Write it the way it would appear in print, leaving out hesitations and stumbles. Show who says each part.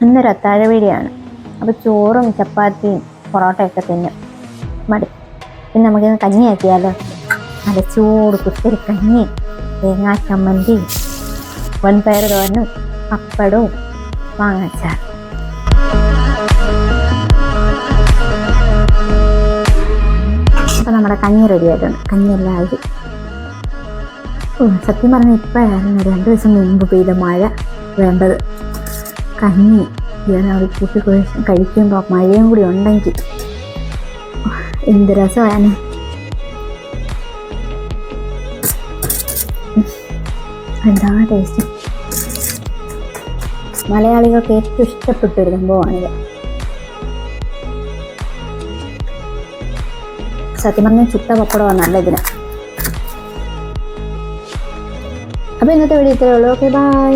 Speaker 1: ഇന്നൊരു അത്താഴ വീടിയാണ്. അപ്പോൾ ചോറും ചപ്പാത്തിയും പൊറോട്ടയൊക്കെ തിന്നും മതി. പിന്നെ നമുക്കിന്ന് കഞ്ഞി ആക്കിയാലോ. നല്ല ചൂട് കുത്തിരി കഞ്ഞി, തേങ്ങാ ചമ്മന്തി, വൻപയർ തോരനും പപ്പടവും മാങ്ങാച്ചാർ. അപ്പം നമ്മുടെ കഞ്ഞി റെഡി ആയിട്ടുണ്ട്. കഞ്ഞിയെല്ലാം ആയി. സത്യം പറഞ്ഞാൽ ഇപ്പോഴായിരുന്നു 2 ദിവസം മുമ്പ് പെയ്ത മഴ വേണ്ടത്. കഞ്ഞി അത് കൂട്ടി കഴിക്കുമ്പോൾ മഴയും കൂടി ഉണ്ടെങ്കിൽ എന്ത് രസമാണ്. എന്താണ് ടേസ്റ്റ്. മലയാളികൾക്ക് ഏറ്റവും ഇഷ്ടപ്പെട്ടൊരു സംഭവമാണിത്. സത്യം പറഞ്ഞാൽ ചുട്ട പപ്പടമാണ് നല്ലതിന്. അപ്പോൾ ഇന്നത്തെ വീഡിയോ ഇത്രയേ ഉള്ളൂ. Okay, by.